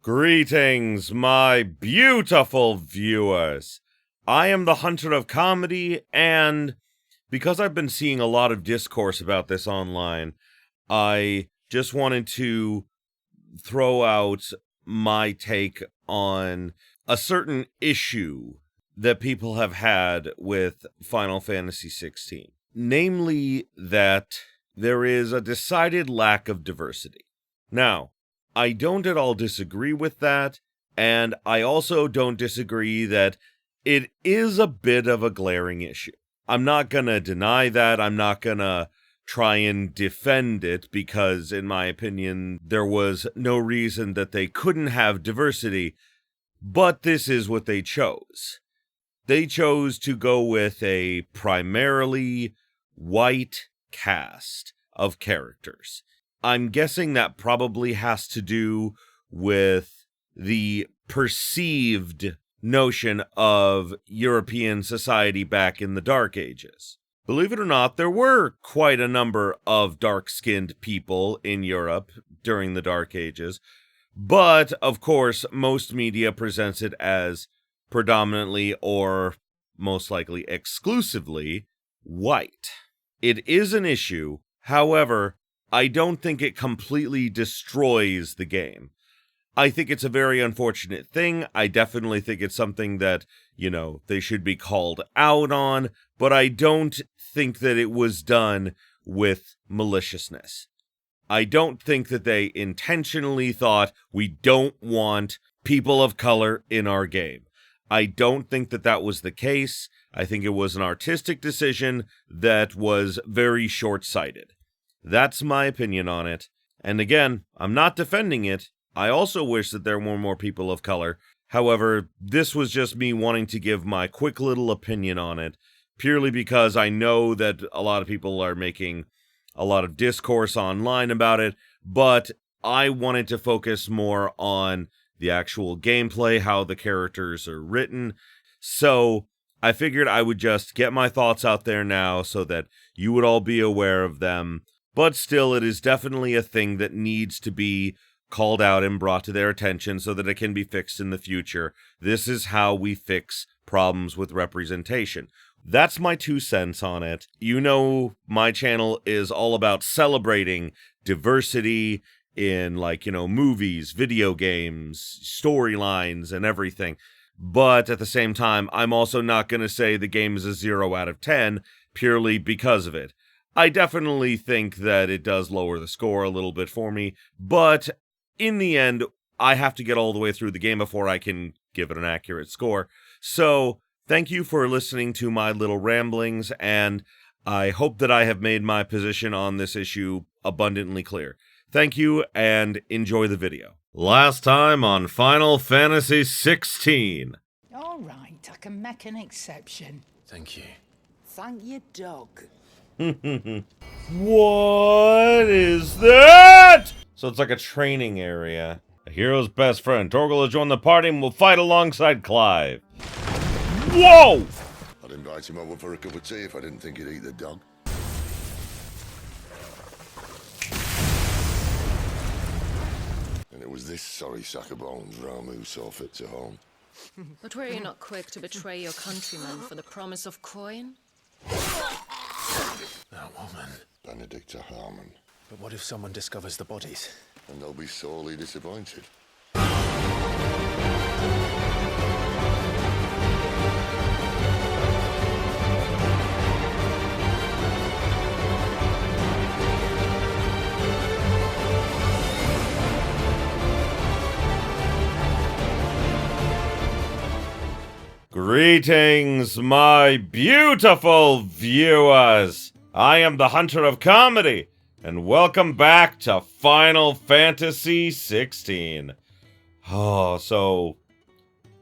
Greetings, my beautiful viewers. I am the Hunter of Comedy, and because I've been seeing a lot of discourse about this online, I just wanted to throw out my take on a certain issue that people have had with Final Fantasy XVI. Namely, that there is a decided lack of diversity. Now, I don't at all disagree with that, and I also don't disagree that it is a bit of a glaring issue. I'm not gonna deny that, I'm not gonna try and defend it, because in my opinion, there was no reason that they couldn't have diversity, but this is what they chose. They chose to go with a primarily white cast of characters. I'm guessing that probably has to do with the perceived notion of European society back in the Dark Ages. Believe it or not, there were quite a number of dark-skinned people in Europe during the Dark Ages, but, of course, most media presents it as predominantly, or most likely exclusively, white. It is an issue, however, I don't think it completely destroys the game. I think it's a very unfortunate thing. I definitely think it's something that, they should be called out on, but I don't think that it was done with maliciousness. I don't think that they intentionally thought we don't want people of color in our game. I don't think that that was the case. I think it was an artistic decision that was very short-sighted. That's my opinion on it. And again, I'm not defending it. I also wish that there were more people of color. However, this was just me wanting to give my quick little opinion on it, purely because I know that a lot of people are making a lot of discourse online about it, but I wanted to focus more on the actual gameplay, how the characters are written. So I figured I would just get my thoughts out there now so that you would all be aware of them. But still, it is definitely a thing that needs to be called out and brought to their attention so that it can be fixed in the future. This is how we fix problems with representation. That's my 2 cents on it. You know, my channel is all about celebrating diversity in, movies, video games, storylines, and everything. But at the same time, I'm also not going to say the game is a 0 out of 10 purely because of it. I definitely think that it does lower the score a little bit for me, but in the end, I have to get all the way through the game before I can give it an accurate score. So, thank you for listening to my little ramblings, and I hope that I have made my position on this issue abundantly clear. Thank you, and enjoy the video. Last time on Final Fantasy XVI. All right, I can make an exception. Thank you. Thank your dog. What is that? So it's like a training area. A hero's best friend. Torgal has joined the party and will fight alongside Clive. Whoa! I'd invite him over for a cup of tea if I didn't think he'd eat the dog. And it was this sorry sack of bones Ramu saw fit to home. But were you not quick to betray your countrymen for the promise of coin? That woman. Benedikta Harmon. But what if someone discovers the bodies? And they'll be sorely disappointed. Greetings, my beautiful viewers! I am the Hunter of Comedy, and welcome back to Final Fantasy XVI. So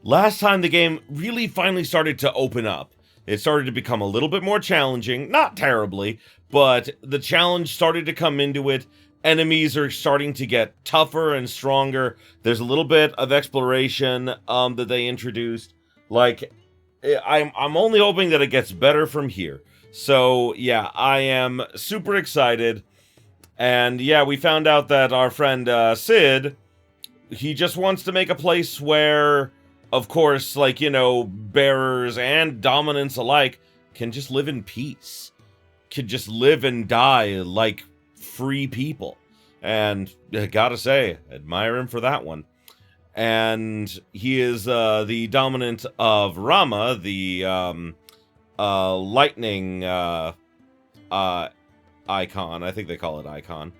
last time the game really finally started to open up. It started to become a little bit more challenging, not terribly, but the challenge started to come into it. Enemies are starting to get tougher and stronger. There's a little bit of exploration that they introduced. I'm only hoping that it gets better from here. So, yeah, I am super excited. And, yeah, we found out that our friend Cid he just wants to make a place where, of course, like, you know, bearers and dominants alike can just live in peace. Can just live and die like free people. And I gotta say, admire him for that one. And he is the dominant of Rama, the lightning icon. I think they call it icon.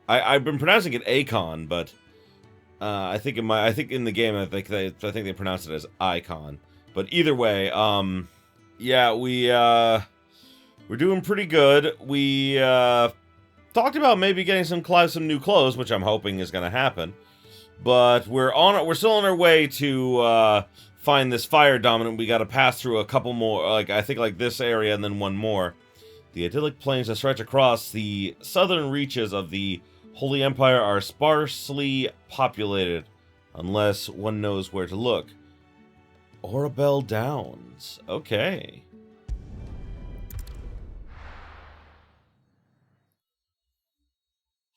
I've been pronouncing it Acon, but I think in the game I think they pronounce it as icon. But either way, yeah, we're doing pretty good. We talked about maybe getting some new clothes, which I'm hoping is going to happen. But we're still on our way to find this fire dominant. We got to pass through a couple more, I think like this area and then one more. The idyllic plains that stretch across the southern reaches of the Holy Empire are sparsely populated, unless one knows where to look. Orabel Downs. Okay.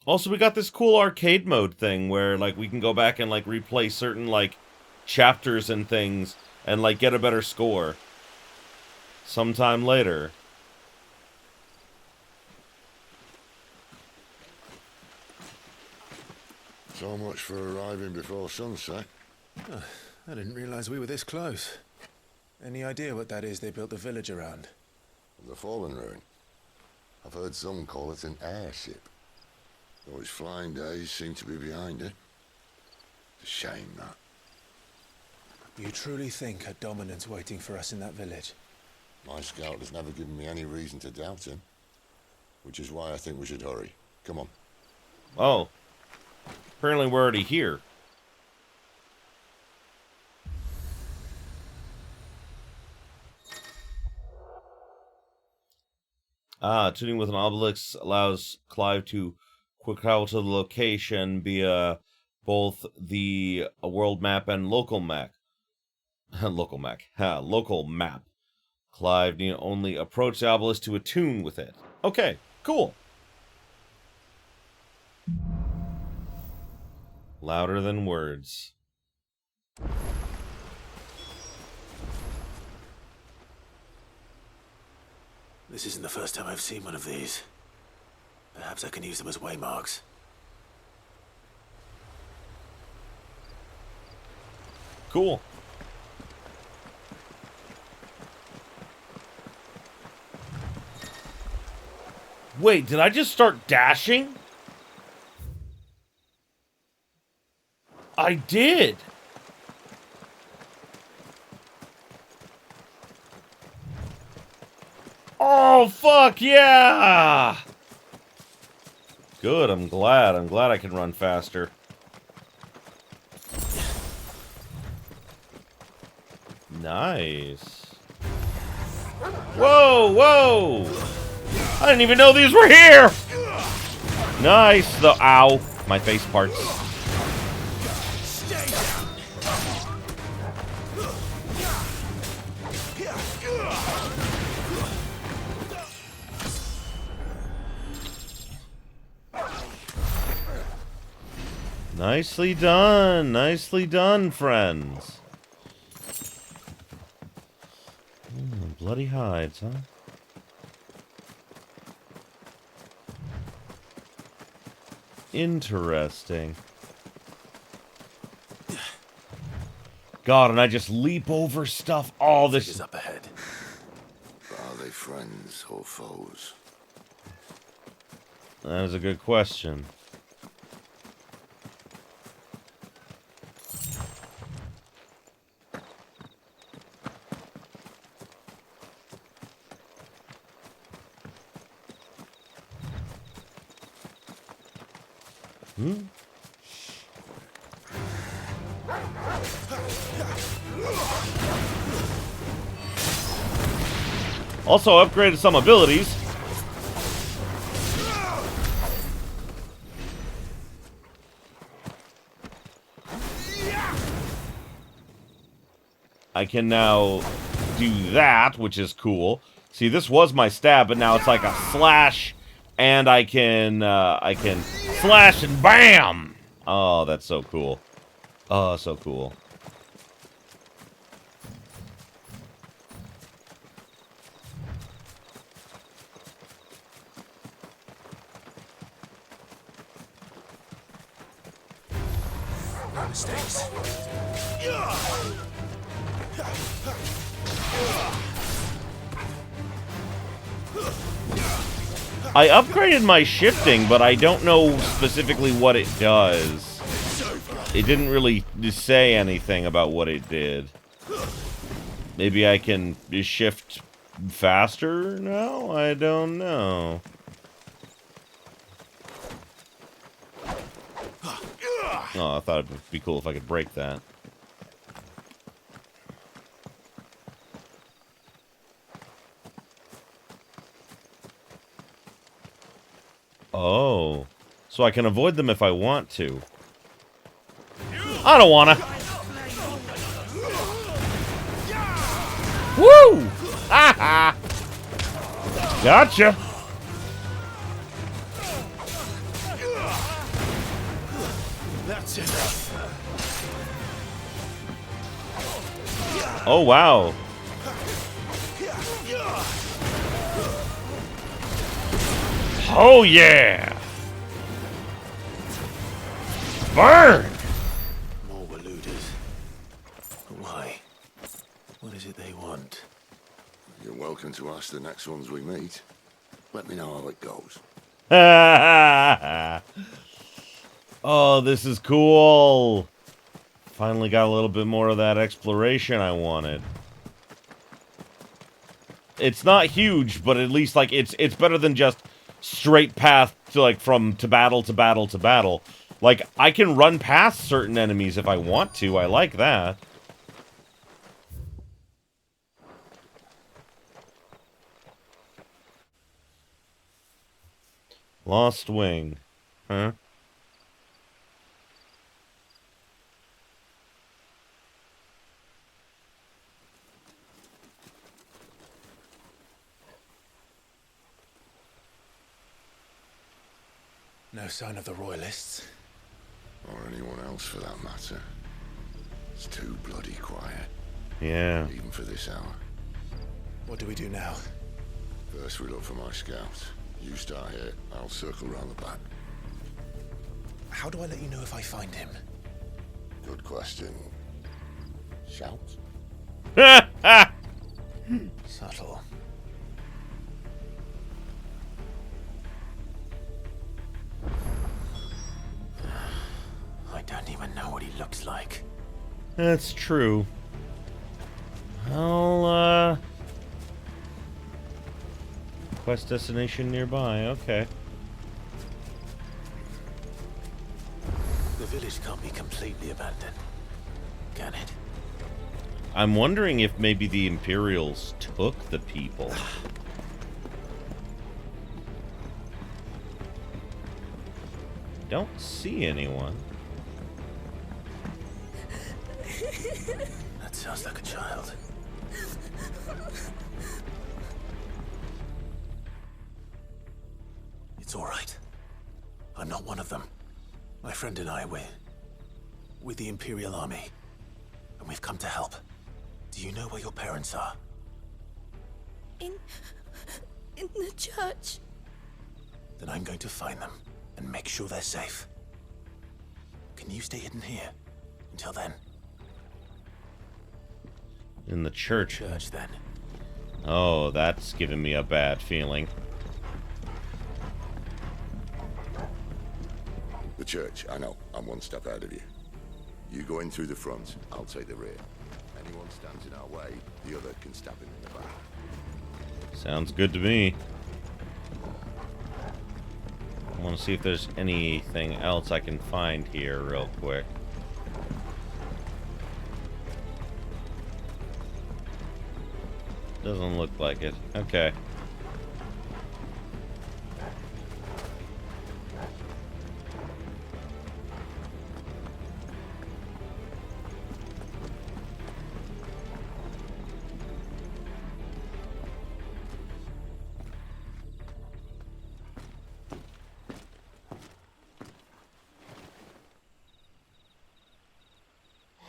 Also, we got this cool arcade mode thing where, like, we can go back and, like, replay certain, like, chapters and things and, like, get a better score sometime later. So much for arriving before sunset. Oh, I didn't realize we were this close. Any idea what that is they built the village around? The fallen ruin. I've heard some call it an airship. Though his flying days seem to be behind it. It's a shame, that. You truly think a dominant's waiting for us in that village? My scout has never given me any reason to doubt him. Which is why I think we should hurry. Come on. Oh. Apparently we're already here. Tuning with an obelisk allows Clive to quick travel to the location via both the world map and local map. Local map. Clive need only approach the obelisk to attune with it. Okay, cool. Louder than words. This isn't the first time I've seen one of these. Perhaps I can use them as waymarks. Cool. Wait, did I just start dashing? I did. Oh, fuck yeah! Good, I'm glad. I'm glad I can run faster. Nice. Whoa, whoa! I didn't even know these were here! Nice, ow, my face parts. Nicely done, friends. Bloody hides, huh? Interesting. God, and I just leap over stuff. All this is up ahead. Are they friends or foes? That is a good question. Also upgraded some abilities. I can now do that, which is cool. See, this was my stab, but now it's like a slash, and I can slash and bam! Oh, that's so cool. Oh, so cool. No mistakes. I upgraded my shifting, but I don't know specifically what it does. It didn't really say anything about what it did. Maybe I can shift faster now? I don't know. Oh, I thought it'd be cool if I could break that. Oh. So I can avoid them if I want to. I don't wanna. Woo! Ha ha! Gotcha! That's it. Oh, wow. Oh, yeah! Burn! More Waluders. Why? What is it they want? You're welcome to ask the next ones we meet. Let me know how it goes. Oh, this is cool. Finally got a little bit more of that exploration I wanted. It's not huge, but at least like it's better than just straight path to like to battle to battle to battle. Like I can run past certain enemies if I want to. I like that. Lostwing. Huh? No sign of the Royalists. Or anyone else for that matter. It's too bloody quiet, Yeah. even for this hour. What do we do now? First we look for my scouts. You start here, I'll circle round the back. How do I let you know if I find him? Good question. Shout? Subtle. I don't even know what he looks like. That's true. I'll, quest destination nearby, okay. The village can't be completely abandoned, can it? I'm wondering if maybe the Imperials took the people. Don't see anyone. That sounds like a child. It's all right. I'm not one of them. My friend and I, we're with the Imperial Army, and we've come to help. Do you know where your parents are? In the church. Then I'm going to find them and make sure they're safe. Can you stay hidden here until then? In the church. Church, then. Oh, that's giving me a bad feeling. The church, I know. I'm one step ahead of you. You go in through the front, I'll take the rear. Anyone stands in our way, the other can stab him in the back. Sounds good to me. I want to see if there's anything else I can find here real quick. Doesn't look like it. Okay.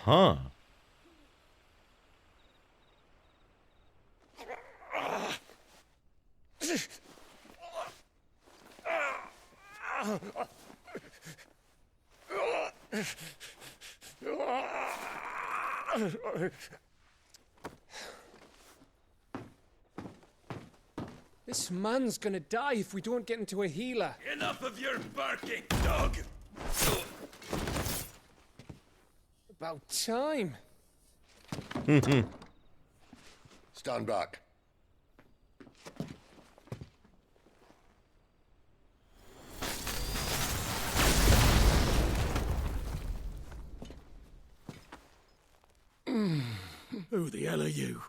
Huh. This man's gonna die if we don't get into a healer. Enough of your barking, dog! About time. Stand back. Who the hell are you?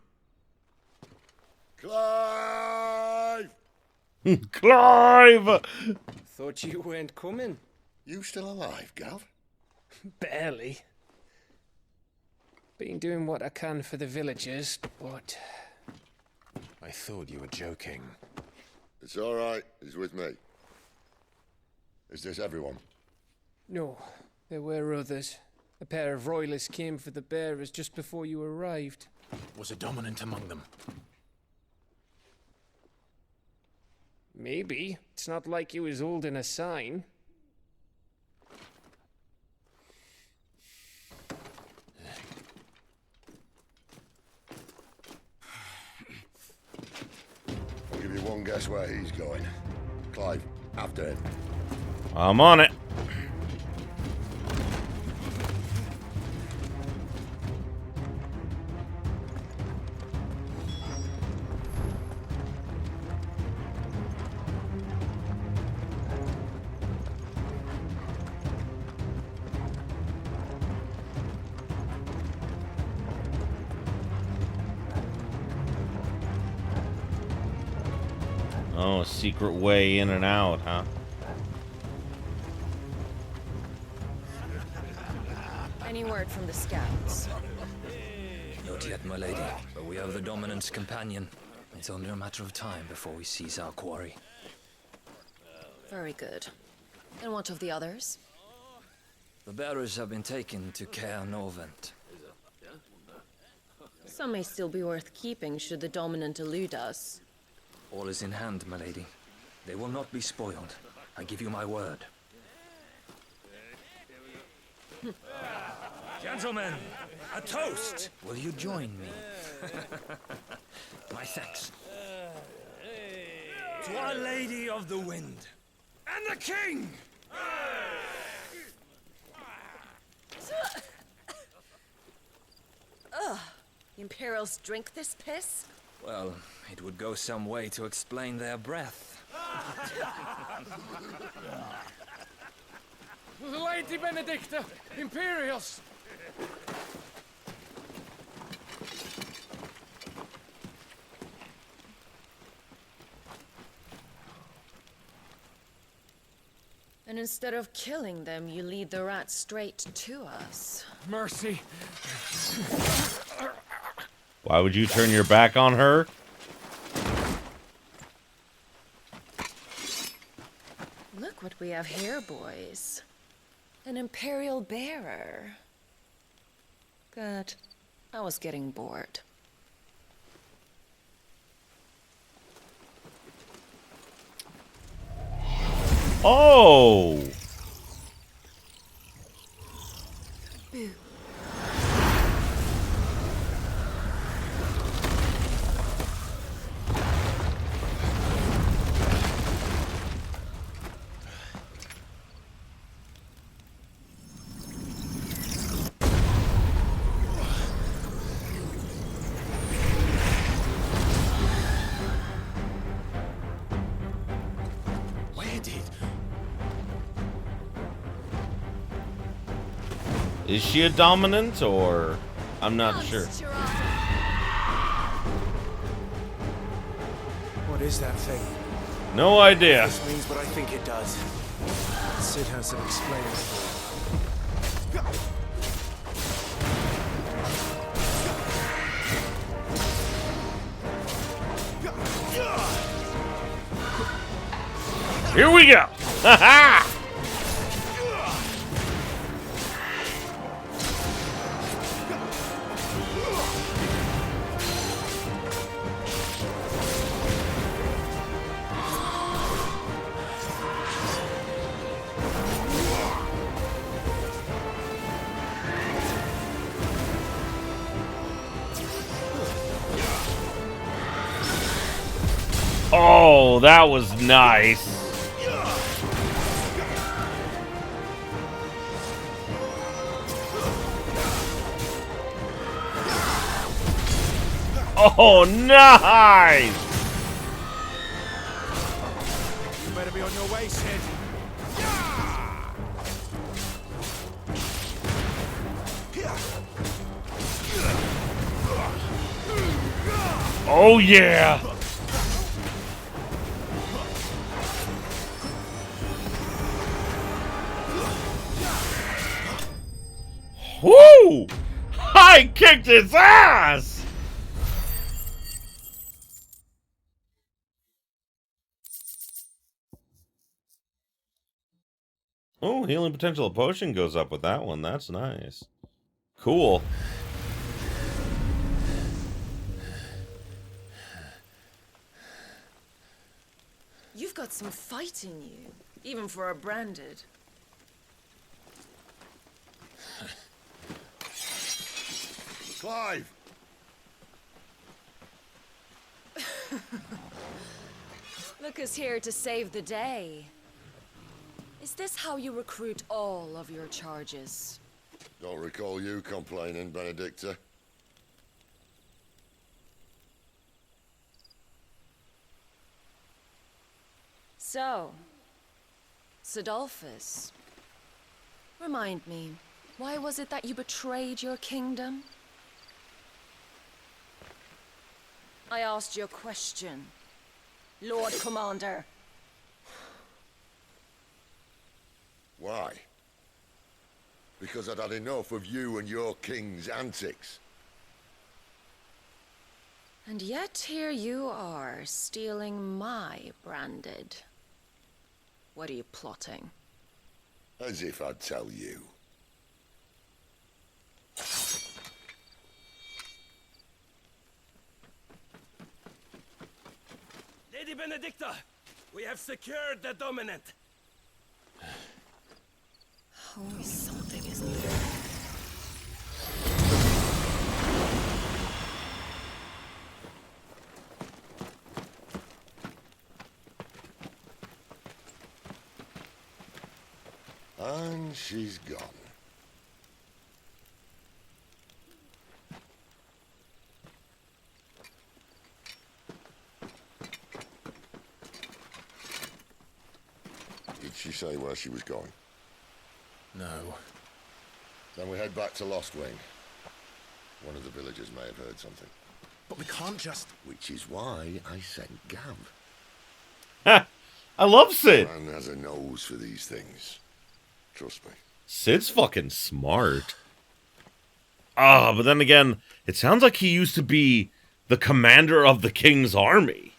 Clive! Clive! Thought you weren't coming. You still alive, Gav? Barely. Been doing what I can for the villagers, but... I thought you were joking. It's all right. He's with me. Is this everyone? No, there were others. A pair of royalists came for the bearers just before you arrived. Was a dominant among them? Maybe. It's not like he was holding a sign. I'll give you one guess where he's going. Clive, after him. I'm on it. Oh, a secret way in and out, huh? Any word from the scouts? Not yet, my lady, but we have the dominant's companion. It's only a matter of time before we seize our quarry. Very good. And what of the others? The bearers have been taken to Caer Novent. Some may still be worth keeping should the dominant elude us. All is in hand, my lady. They will not be spoiled. I give you my word. Gentlemen, a toast! Will you join me? My thanks. To Our Lady of the Wind and the King! The Imperials drink this piss? Well, it would go some way to explain their breath. Lady Benedikta! Imperials! And instead of killing them, you lead the rats straight to us. Mercy! Why would you turn your back on her? Look what we have here, boys. An Imperial bearer. Good. I was getting bored. Oh! Boo. Is she a dominant, or... I'm not sure. What is that thing? No idea. This means what I think it does. Cid has some explaining. Here we go! Ha ha! Oh, that was nice. Oh, nice! You better be on your way, Cid. Oh, yeah! Woo! I kicked his ass! Oh, healing potential potion goes up with that one. That's nice. Cool. You've got some fight in you, even for a branded. Clive! Look who's here to save the day. Is this how you recruit all of your charges? Don't recall you complaining, Benedikta. So, Sidolphus, remind me, why was it that you betrayed your kingdom? I asked you a question, Lord Commander. Why? Because I'd had enough of you and your king's antics. And yet here you are, stealing my branded. What are you plotting? As if I'd tell you. Lady Benedikta, we have secured the dominant. Always something, isn't there? And she's gone. Did she say where she was going? No. Then we head back to Lostwing. One of the villagers may have heard something. But we can't just... Which is why I sent Gav. Ha! I love Cid. Man has a nose for these things. Trust me. Cid's fucking smart. Ah, but then again, it sounds like he used to be the commander of the king's army.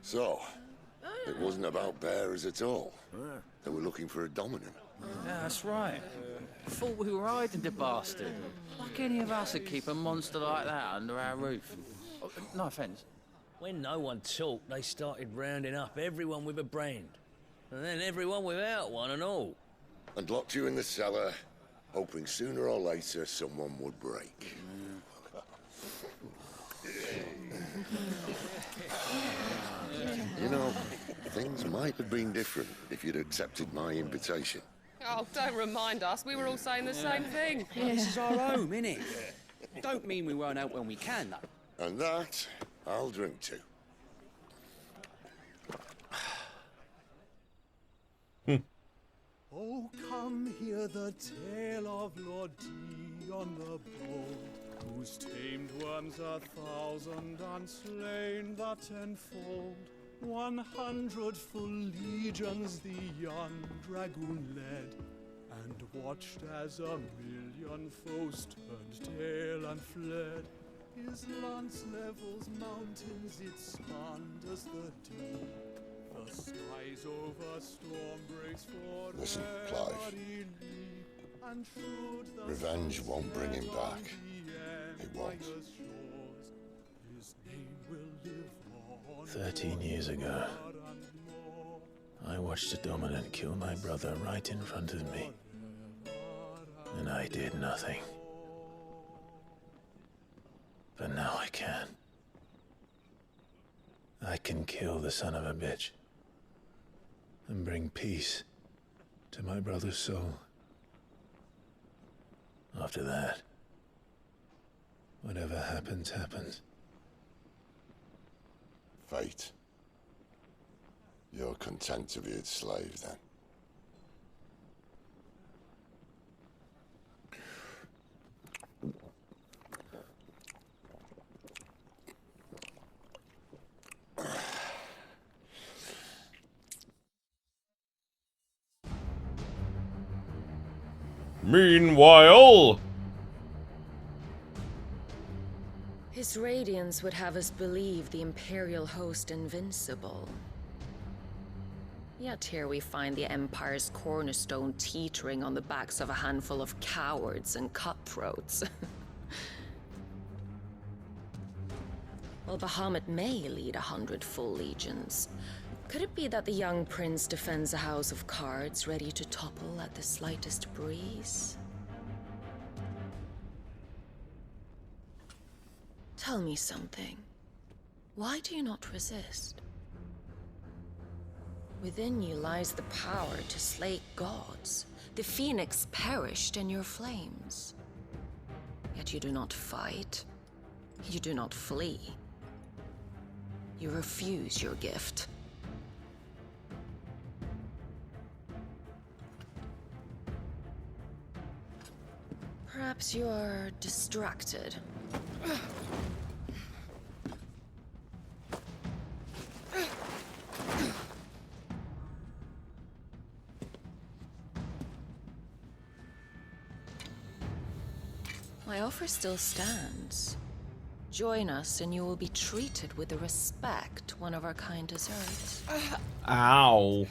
So, it wasn't about bearers at all. They were looking for a dominant. Yeah, that's right. Thought we were hiding the bastard. Like any of us would keep a monster like that under our roof. Oh, no offence. When no one talked, they started rounding up everyone with a brand. And then everyone without one and all. And locked you in the cellar, hoping sooner or later someone would break. You know, things might have been different if you'd accepted my invitation. Oh, don't remind us. We were all saying the same thing. This is our home, innit? Don't mean we won't out when we can, though. And that, I'll drink to. Oh, come hear the tale of Lord Dion the Bold, whose tamed worms 1,000 and slain the tenfold. 100 full legions the young dragoon led, and watched as 1,000,000 foes turned tail and fled. His lance levels mountains, it spanned as the deep. The skies over storm breaks for Listen, Clive. Revenge won't bring him back. It won't. His name will live on. 13 years ago, I watched a dominant kill my brother right in front of me. And I did nothing. But now I can. I can kill the son of a bitch. And bring peace to my brother's soul. After that, whatever happens, happens. Fate. You're content to be its slave, then? Meanwhile... His radiance would have us believe the Imperial host invincible. Yet here we find the Empire's cornerstone teetering on the backs of a handful of cowards and cutthroats. While Bahamut may lead 100 full legions, could it be that the young prince defends a house of cards ready to topple at the slightest breeze? Tell me something. Why do you not resist? Within you lies the power to slay gods. The phoenix perished in your flames. Yet you do not fight. You do not flee. You refuse your gift. Perhaps you're distracted. My offer still stands. Join us and you will be treated with the respect one of our kind deserves. Ow.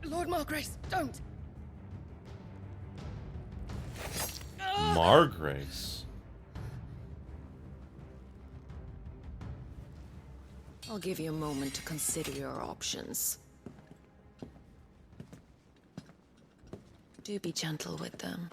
Lord Margrace, don't! Margrace. I'll give you a moment to consider your options. Do be gentle with them.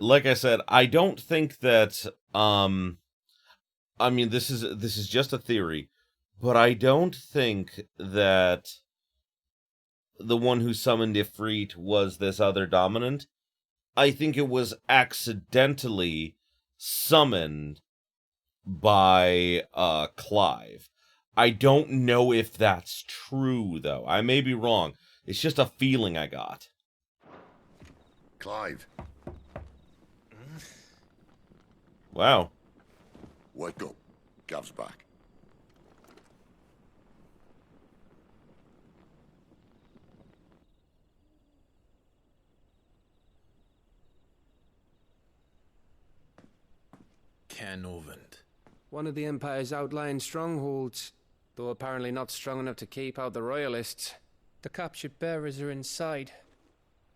Like I said, I don't think that I mean this is just a theory, but I don't think that the one who summoned Ifrit was this other dominant. I think it was accidentally summoned by Clive. I don't know if that's true though. I may be wrong. It's just a feeling I got. Clive. Wow. Wake up. Gav's back. Canovant. One of the Empire's outlying strongholds, though apparently not strong enough to keep out the Royalists. The captured bearers are inside.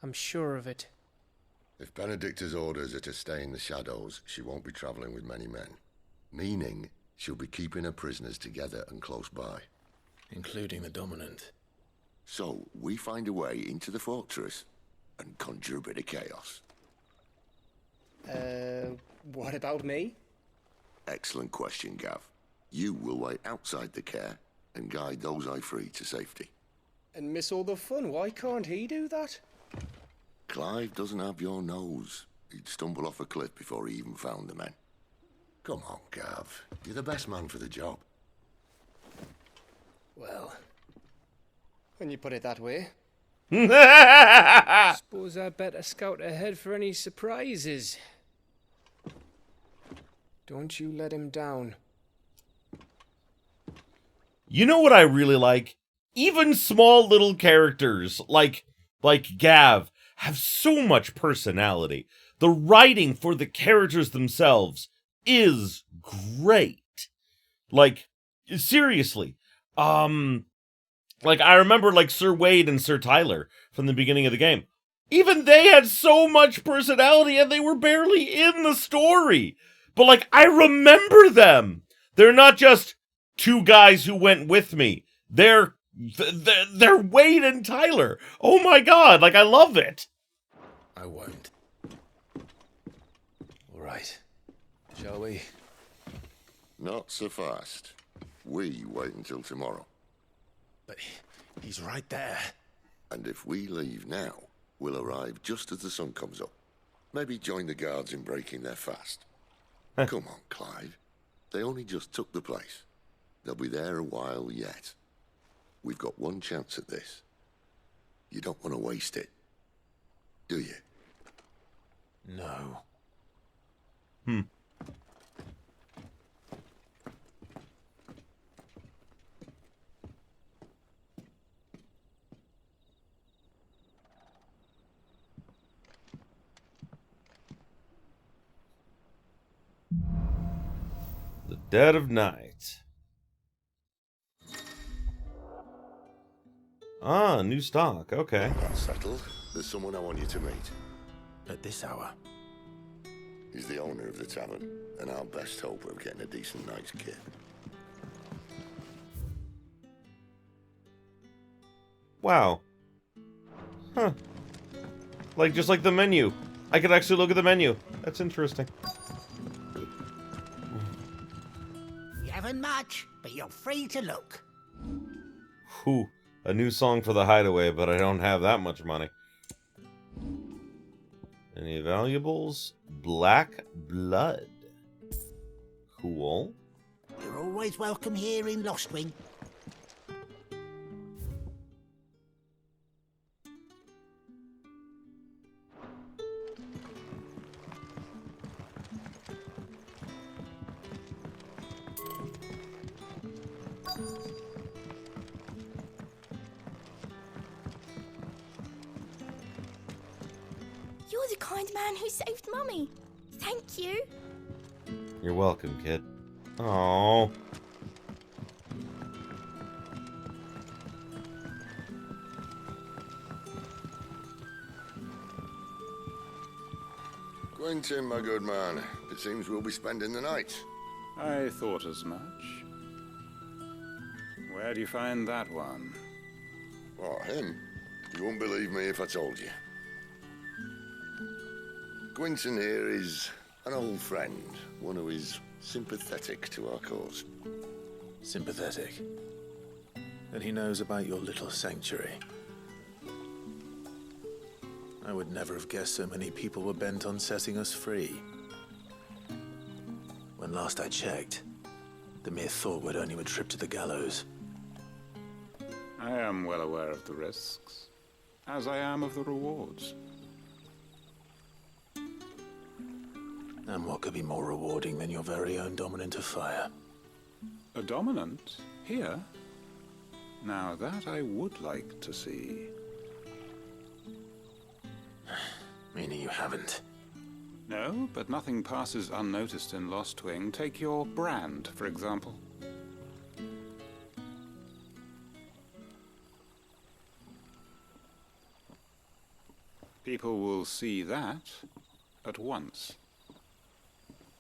I'm sure of it. If Benedikta's orders are to stay in the shadows, she won't be traveling with many men. Meaning, she'll be keeping her prisoners together and close by. Including the dominant. So, we find a way into the fortress and conjure a bit of chaos. What about me? Excellent question, Gav. You will wait outside the care and guide those I free to safety. And miss all the fun. Why can't he do that? Clive doesn't have your nose. He'd stumble off a cliff before he even found the men. Come on, Gav. You're the best man for the job. Well, when you put it that way. Suppose I'd better scout ahead for any surprises. Don't you let him down. You know what I really like? Even small little characters like Gav have so much personality. The writing for the characters themselves is great. Like, seriously. Like, I remember, like, Sir Wade and Sir Tyler from the beginning of the game. Even they had so much personality and they were barely in the story. But, like, I remember them. They're not just two guys who went with me. They're Wade and Tyler. Oh my god, like, I love it. I won't. All right. Shall we? Not so fast. We wait until tomorrow. But he's right there. And if we leave now, we'll arrive just as the sun comes up. Maybe join the guards in breaking their fast. Come on, Clive. They only just took the place. They'll be there a while yet. We've got one chance at this. You don't want to waste it, do you? No. The dead of night. Ah, new stock. Okay. That's settled. There's someone I want you to meet. At this hour? He's the owner of the tavern, and our best hope of getting a decent night's kit. Wow. Huh. Like, just like the menu. I could actually look at the menu. That's interesting. You haven't much, but you're free to look. Whew. A new song for the hideaway, but I don't have that much money. Any valuables? Black blood. Cool. You're always welcome here in Lostwing. You're the kind man who saved Mummy. Thank you. You're welcome, kid. Oh. Quentin, my good man. It seems we'll be spending the night. I thought as much. Where do you find that one? What, him? You wouldn't believe me if I told you. Quentin here is an old friend, one who is sympathetic to our cause. Sympathetic. And he knows about your little sanctuary. I would never have guessed so many people were bent on setting us free. When last I checked, the mere thought would earn you a trip to the gallows. I am well aware of the risks, as I am of the rewards. And what could be more rewarding than your very own dominant of fire? A dominant? Here? Now that I would like to see. Meaning you haven't? No, but nothing passes unnoticed in Lostwing. Take your brand, for example. People will see that at once.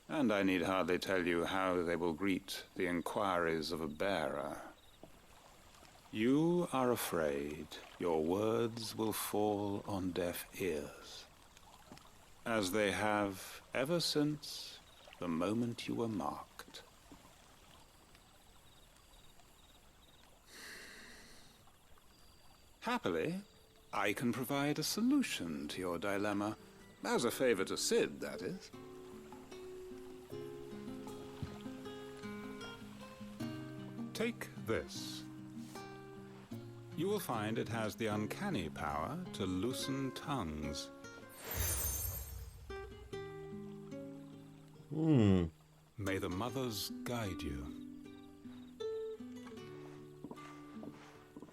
And I need hardly tell you how they will greet the inquiries of a bearer. You are afraid your words will fall on deaf ears, as they have ever since the moment you were marked. Happily, I can provide a solution to your dilemma, as a favor to Cid, that is. Take this. You will find it has the uncanny power to loosen tongues. May the mothers guide you.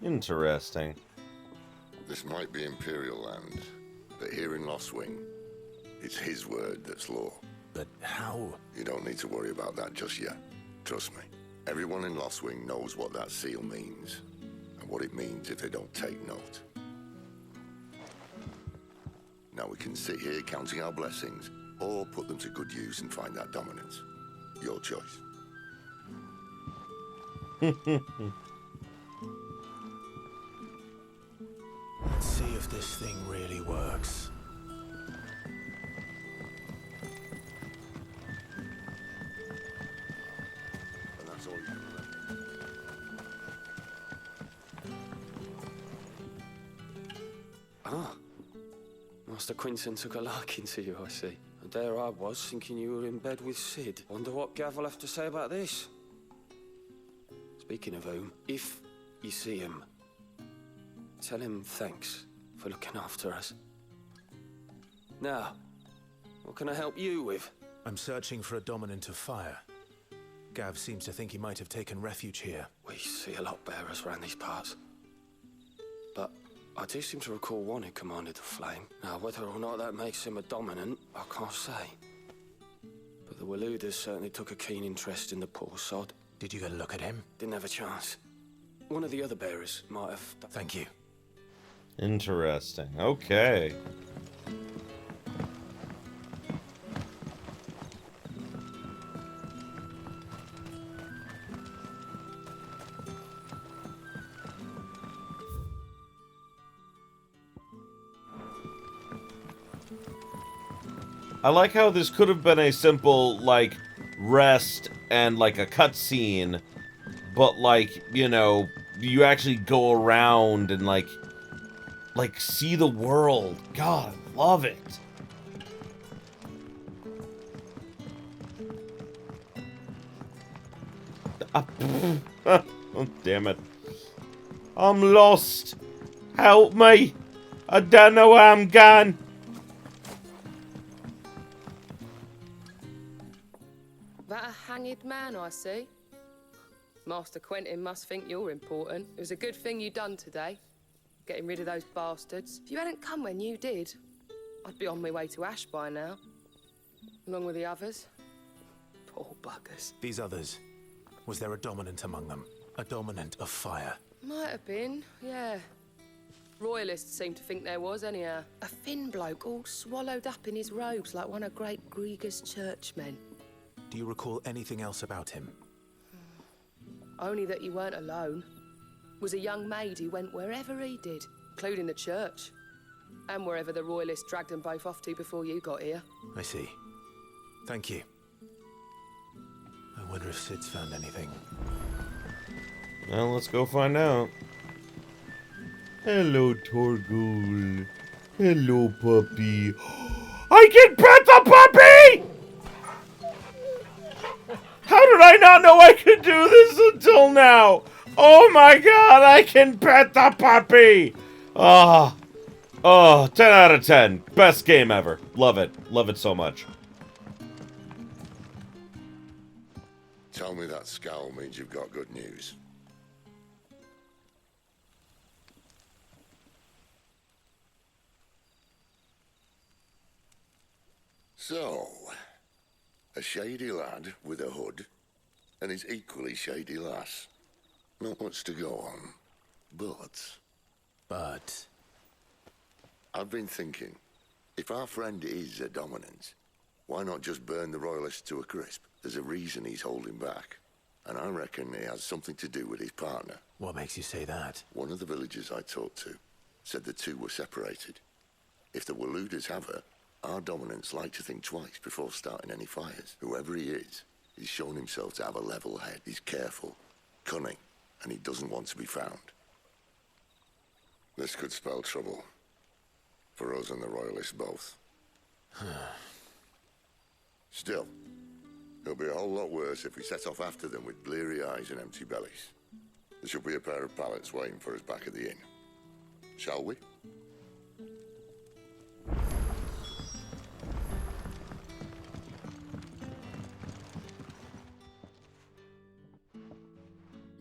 Interesting. This might be Imperial land, but here in Lostwing, it's his word that's law. but how? You don't need to worry about that just yet. Trust me. Everyone in Lostwing knows what that seal means, and what it means if they don't take note. Now we can sit here counting our blessings, or put them to good use and find that dominance. Your choice. Let's see if this thing really works. And that's all you can remember. Ah. Master Quinton took a liking to you, I see. And there I was, thinking you were in bed with Cid. Wonder what Gav will have to say about this. Speaking of whom, if you see him, tell him thanks for looking after us. Now, what can I help you with? I'm searching for a dominant of fire. Gav seems to think he might have taken refuge here. We see a lot bearers around these parts. But I do seem to recall one who commanded the flame. Now, whether or not that makes him a dominant, I can't say. But the Waluders certainly took a keen interest in the poor sod. Did you get a look at him? Didn't have a chance. One of the other bearers might have... Thank you. Interesting. Okay. I like how this could have been a simple, like, rest and, like, a cutscene, but, like, you know, you actually go around and, like, see the world. God, I love it. Oh, damn it. I'm lost. Help me. I don't know where I'm going. That a hanged man, I see. Master Quentin must think you're important. It was a good thing you done today, getting rid of those bastards. If you hadn't come when you did, I'd be on my way to Ash by now, along with the others. Poor buggers. These others, was there a dominant among them? A dominant of fire? Might have been, yeah. Royalists seem to think there was, anyhow. A thin bloke all swallowed up in his robes like one of Great Gregor's churchmen. Do you recall anything else about him? Only that you weren't alone. Was a young maid who went wherever he did, including the church. And wherever the Royalists dragged them both off to before you got here. I see. Thank you. I wonder if Cid's found anything. Well, let's go find out. Hello, Torgul. Hello, puppy. I can pet the puppy! How did I not know I could do this until now? Oh my god, I can pet the puppy! Oh, 10 out of 10. Best game ever. Love it. Love it so much. Tell me that scowl means you've got good news. So, a shady lad with a hood, and his equally shady lass. Not much to go on, but... I've been thinking, if our friend is a dominant, why not just burn the Royalists to a crisp? There's a reason he's holding back, and I reckon he has something to do with his partner. What makes you say that? One of the villagers I talked to said the two were separated. If the Waluders have her, our dominants like to think twice before starting any fires. Whoever he is, he's shown himself to have a level head. He's careful, cunning, and he doesn't want to be found. This could spell trouble. For us and the Royalists both. Still, it'll be a whole lot worse if we set off after them with bleary eyes and empty bellies. There should be a pair of pallets waiting for us back at the inn. Shall we?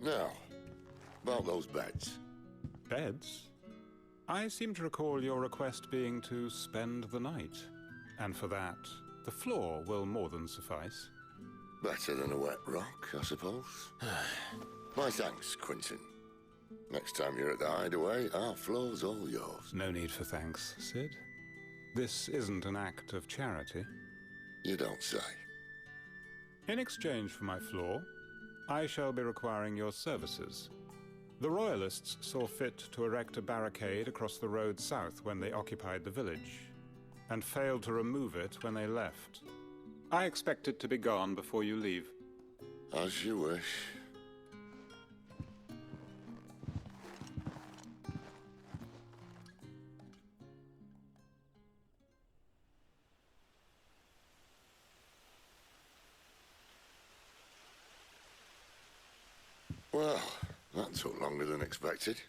Now, about those beds. Beds? I seem to recall your request being to spend the night. And for that, The floor will more than suffice. Better than a wet rock, I suppose. My thanks, Quentin. Next time you're at the hideaway, our floor's all yours. No need for thanks, Cid. This isn't an act of charity. You don't say. In exchange for my floor, I shall be requiring your services. The Royalists saw fit to erect a barricade across the road south when they occupied the village, and failed to remove it when they left. I expect it to be gone before you leave. As you wish. Well, that took longer than expected.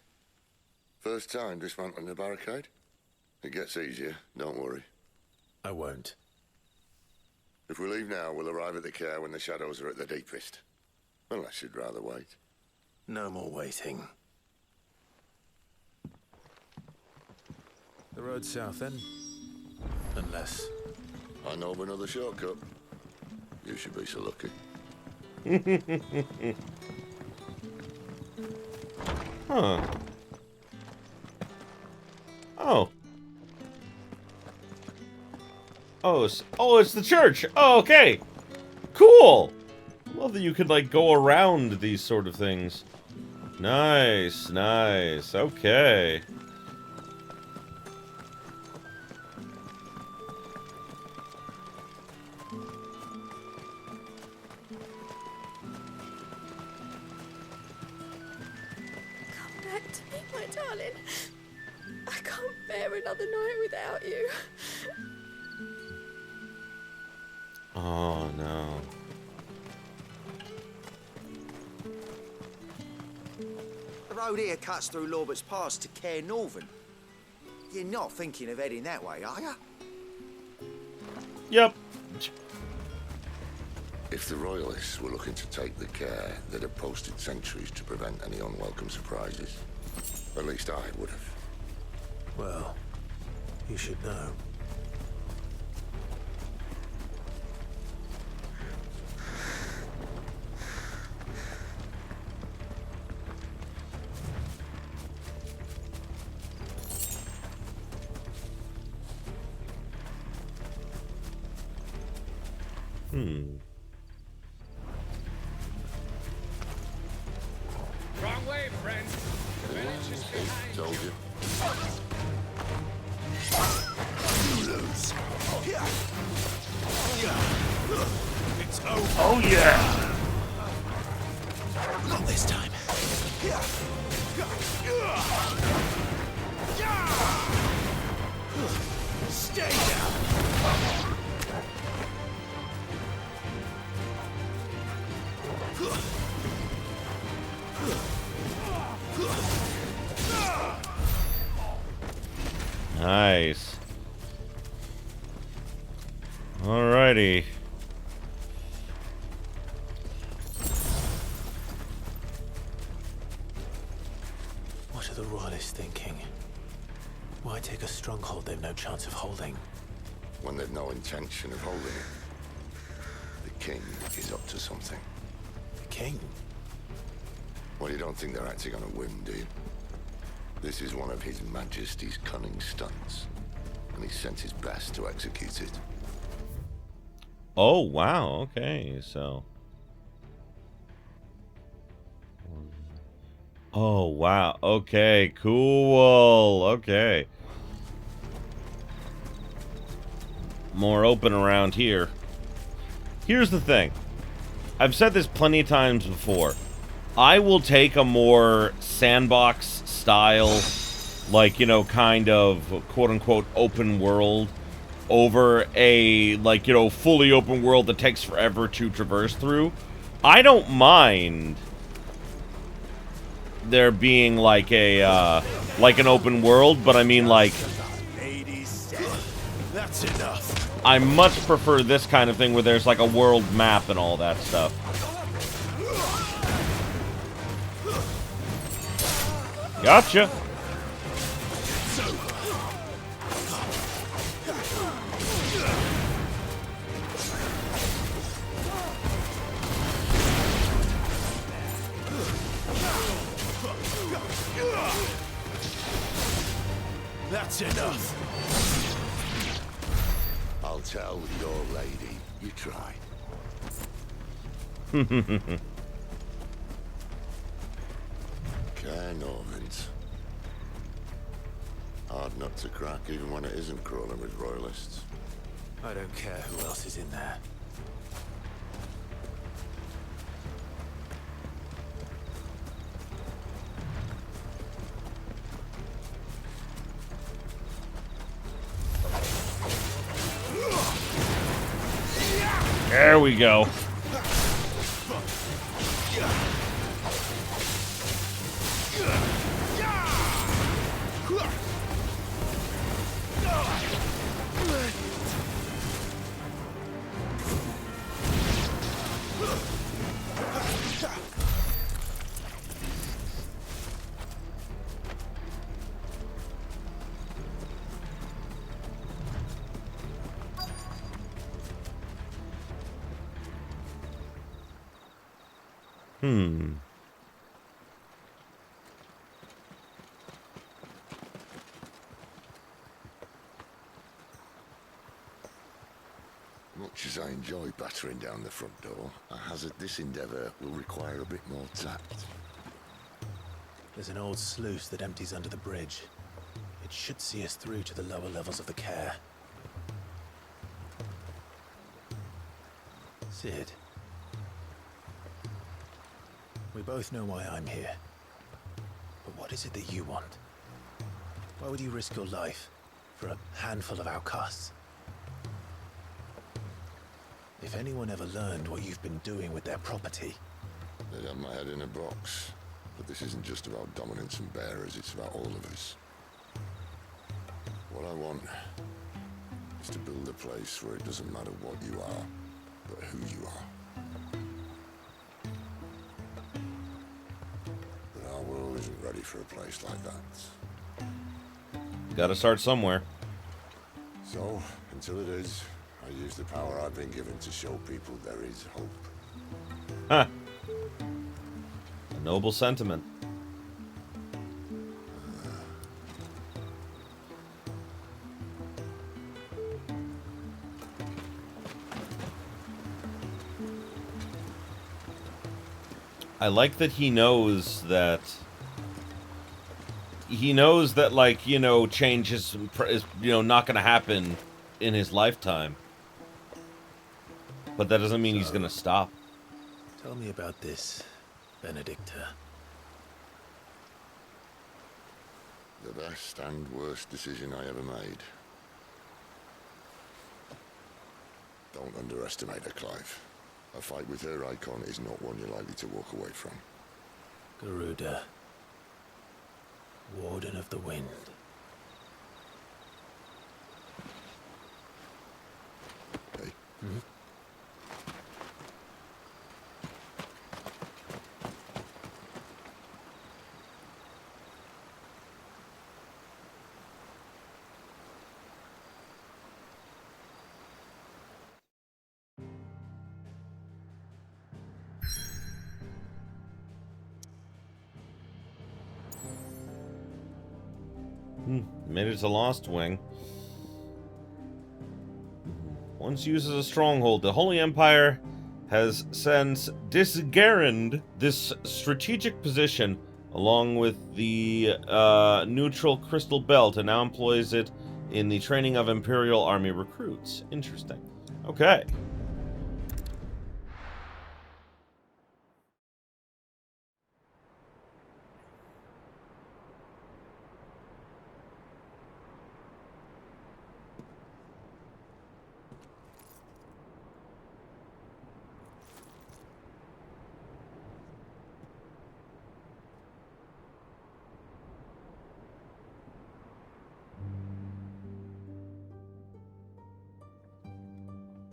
First time dismantling the barricade? It gets easier, don't worry. I won't. If we leave now, we'll arrive at the care when the shadows are at their deepest. Unless you'd rather wait. No more waiting. The road south then? Unless... I know of another shortcut. You should be so lucky. Huh. Oh. Oh, it's the church. Oh, okay. Cool. Love that you could, like, go around these sort of things. Nice, nice. Okay. Darling, I can't bear another night without you. Oh, no. The road here cuts through Lorbert's Pass to Care Northern. You're not thinking of heading that way, are you? Yep. If the Royalists were looking to take the care, they'd have posted sentries to prevent any unwelcome surprises. At least I would have. Well, you should know. Wrong way, friend. The village is behind. Told you. You lose. It's over. Oh, yeah. Not this time. Stay down. Nice. Alrighty. What are the Royalists thinking? Why take a stronghold they've no chance of holding? When they've no intention of holding it. The king is up to something. The king? Well, you don't think they're acting on a whim, do you? This is one of His Majesty's cunning stunts, and he sent his best to execute it. Oh, wow. Okay, so. Oh, wow. Okay, cool. Okay. More open around here. Here's the thing. I've said this plenty of times before. I will take a more sandbox style, like, you know, kind of quote-unquote open world over a, like, you know, fully open world that takes forever to traverse through. I don't mind there being, like, a, like an open world, but I mean, like, That's enough. I much prefer this kind of thing where there's, like, a world map and all that stuff. Gotcha. tell your lady. You try. Cairnorvins. Hard nut to crack, even when it isn't crawling with royalists. I don't care who else is in there. There we go. Much as I enjoy battering down the front door, I hazard this endeavour will require a bit more tact. There's an old sluice that empties under the bridge. It should see us through to the lower levels of the care. Cid. We both know why I'm here. But what is it that you want? Why would you risk your life for a handful of outcasts? If anyone ever learned what you've been doing with their property... They'd have my head in a box. But this isn't just about dominance and bearers, it's about all of us. What I want is to build a place where it doesn't matter what you are, but who you are. But our world isn't ready for a place like that. Gotta start somewhere. So, until it is, I use the power I've been given to show people there is hope. Huh. A noble sentiment. I like that he knows that... He knows that, like, you know, change is you know, not gonna happen in his lifetime. But that doesn't mean he's gonna stop. Tell me about this, Benedikta. The best and worst decision I ever made. Don't underestimate her, Clive. A fight with her icon is not one you're likely to walk away from. Garuda. Warden of the Wind. Hey. Hmm? Made it to Lostwing. Once used as a stronghold, the Holy Empire has since disgarnished this strategic position along with the neutral crystal belt and now employs it in the training of Imperial Army recruits. Interesting. Okay.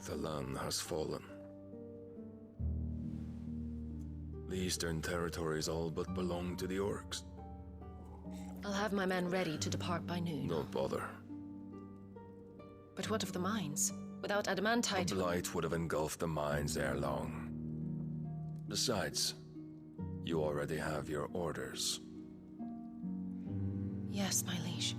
The land has fallen. The eastern territories all but belong to the orcs. I'll have my men ready to depart by noon. Don't bother. But what of the mines? Without adamantite... The blight would have engulfed the mines ere long. Besides, you already have your orders. Yes, my liege.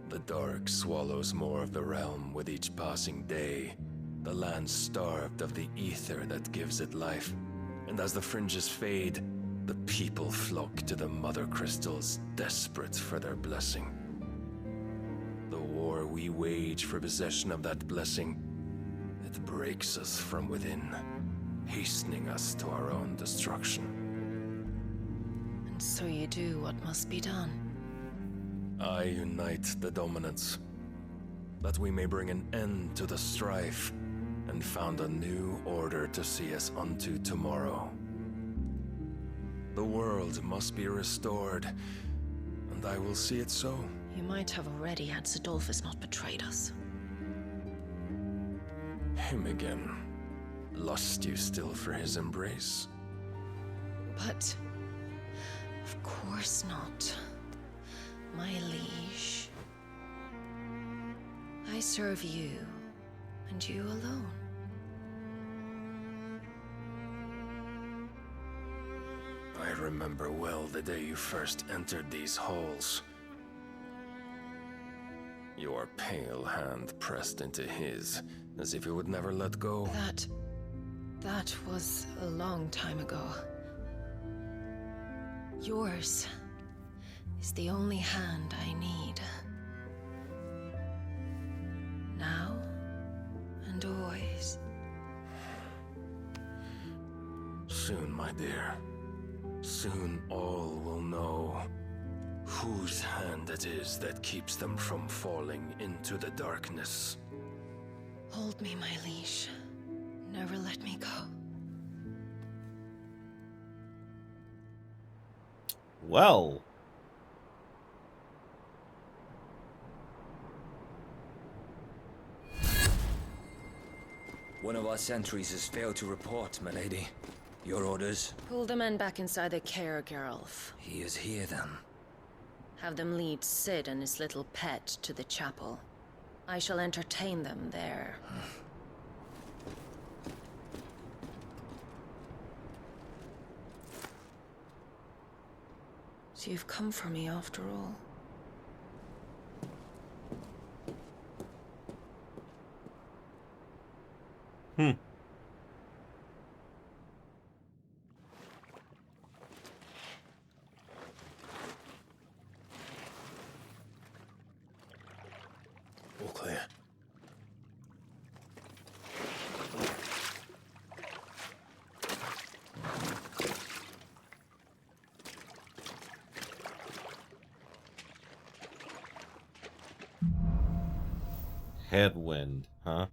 The dark swallows more of the realm with each passing day. The land starved of the ether that gives it life. And as the fringes fade, the people flock to the mother crystals, desperate for their blessing. The war we wage for possession of that blessing, it breaks us from within, hastening us to our own destruction. And so you do what must be done. I unite the dominants, that we may bring an end to the strife, and found a new order to see us unto tomorrow. The world must be restored, and I will see it so. You might have already had Sidolphus not betrayed us. Him again. Lust you still for his embrace? But of course not, my liege. I serve you, and you alone. I remember well the day you first entered these halls. Your pale hand pressed into his, as if you would never let go. That was a long time ago. Yours is the only hand I need. Now and always. Soon, my dear. Soon all will know whose hand it is that keeps them from falling into the darkness. Hold me, my liege. Never let me go. Well. One of our sentries has failed to report, my lady. Your orders? Pull the men back inside the care, Geralf. He is here, then. Have them lead Cid and his little pet to the chapel. I shall entertain them there. So you've come for me after all. All clear. Headwind, huh?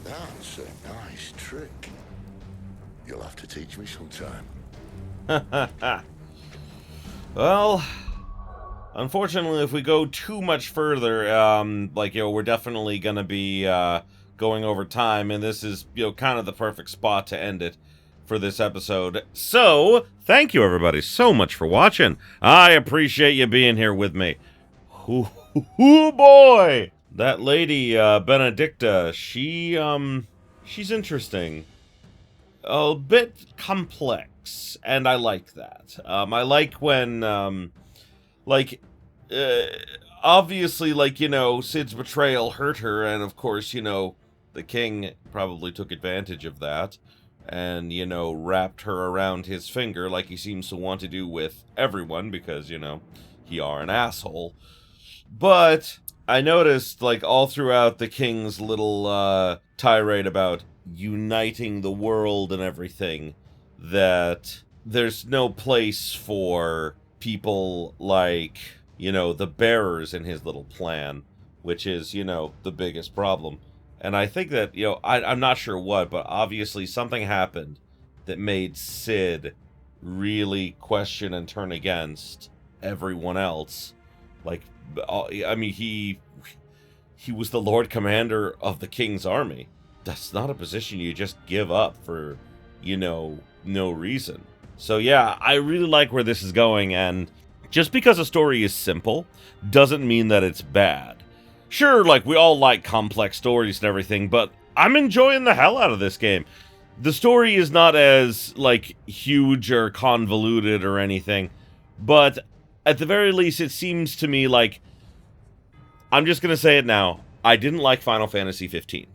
That's a nice trick. You'll have to teach me sometime. Well, unfortunately, if we go too much further, we're definitely gonna be going over time, and this is, kind of the perfect spot to end it for this episode. So, thank you everybody so much for watching. I appreciate you being here with me. Ooh, boy! That lady, Benedikta, she's interesting. A bit complex, and I like that. I like when, obviously, Cid's betrayal hurt her, and of course, the king probably took advantage of that, and, wrapped her around his finger like he seems to want to do with everyone, because, he are an asshole. But I noticed, all throughout the king's little tirade about uniting the world and everything, that there's no place for people like, the bearers in his little plan, which is, the biggest problem. And I think that, I'm not sure what, but obviously something happened that made Cid really question and turn against everyone else. He was the Lord Commander of the King's army. That's not a position you just give up for, no reason. So yeah, I really like where this is going, and just because a story is simple doesn't mean that it's bad. Sure, we all like complex stories and everything, but I'm enjoying the hell out of this game. The story is not as, huge or convoluted or anything, but at the very least, it seems to me like, I'm just going to say it now, I didn't like Final Fantasy 15.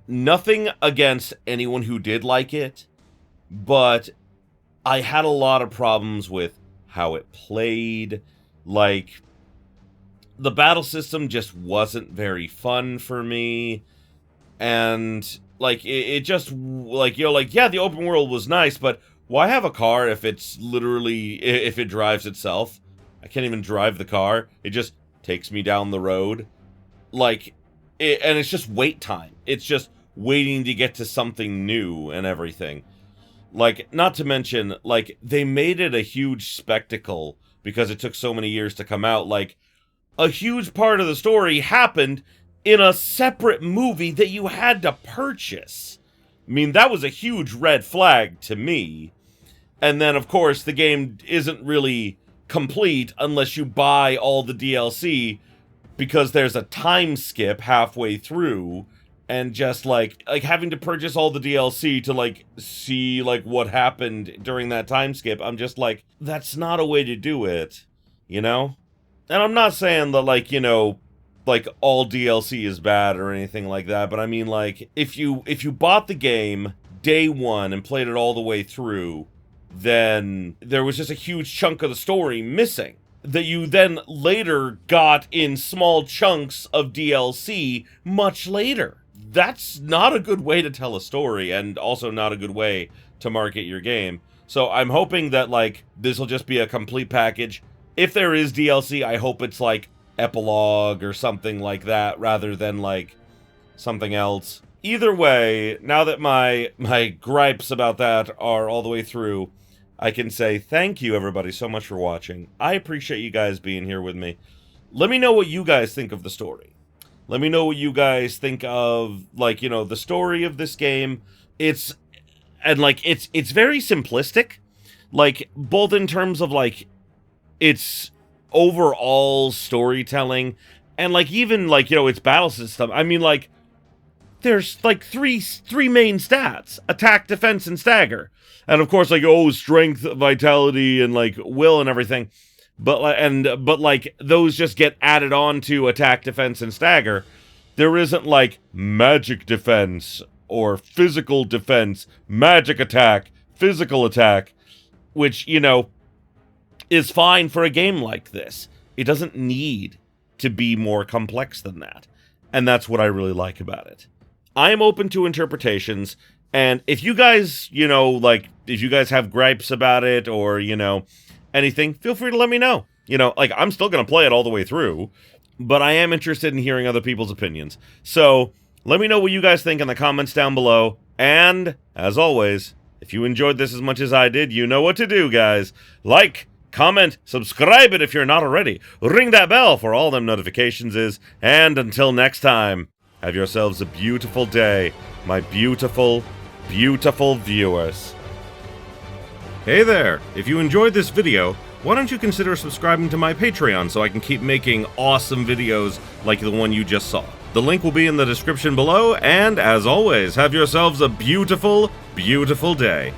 Nothing against anyone who did like it, but I had a lot of problems with how it played. Like, the battle system just wasn't very fun for me, and like it just like, you're like, yeah, the open world was nice, but why have a car if it's literally, if it drives itself? I can't even drive the car. It just takes me down the road. Like, and it's just wait time. It's just waiting to get to something new and everything. Like, not to mention, like, they made it a huge spectacle because it took so many years to come out. Like, a huge part of the story happened in a separate movie that you had to purchase. I mean, that was a huge red flag to me. And then, of course, the game isn't really complete unless you buy all the DLC, because there's a time skip halfway through, and just, like having to purchase all the DLC to, like, see, like, what happened during that time skip. I'm just like, that's not a way to do it, you know? And I'm not saying that, like, you know, like, all DLC is bad or anything like that, but I mean, like, if you bought the game day one and played it all the way through, then there was just a huge chunk of the story missing that you then later got in small chunks of DLC much later. That's not a good way to tell a story, and also not a good way to market your game. So I'm hoping that, like, this will just be a complete package. If there is DLC, I hope it's, like, epilogue or something like that, rather than, like, something else. Either way, now that my gripes about that are all the way through, I can say thank you, everybody, so much for watching. I appreciate you guys being here with me. Let me know what you guys think of the story. Let me know what you guys think of, like, you know, the story of this game. It's very simplistic, like, both in terms of, like, its overall storytelling, and, like, even, like, you know, its battle system. I mean, like, there's, like, three main stats: attack, defense, and stagger. And of course, like, oh, strength, vitality, and, like, will and everything. But like, those just get added on to attack, defense, and stagger. There isn't, like, magic defense or physical defense, magic attack, physical attack, which, you know, is fine for a game like this. It doesn't need to be more complex than that. And that's what I really like about it. I am open to interpretations, and if you guys, you know, like, if you guys have gripes about it, or, you know, anything, feel free to let me know. You know, like, I'm still going to play it all the way through, but I am interested in hearing other people's opinions. So, let me know what you guys think in the comments down below, and, as always, if you enjoyed this as much as I did, you know what to do, guys. Like, comment, subscribe it if you're not already, ring that bell for all them notifications is, and until next time, have yourselves a beautiful day, my beautiful, beautiful viewers. Hey there! If you enjoyed this video, why don't you consider subscribing to my Patreon so I can keep making awesome videos like the one you just saw. The link will be in the description below, and as always, have yourselves a beautiful, beautiful day.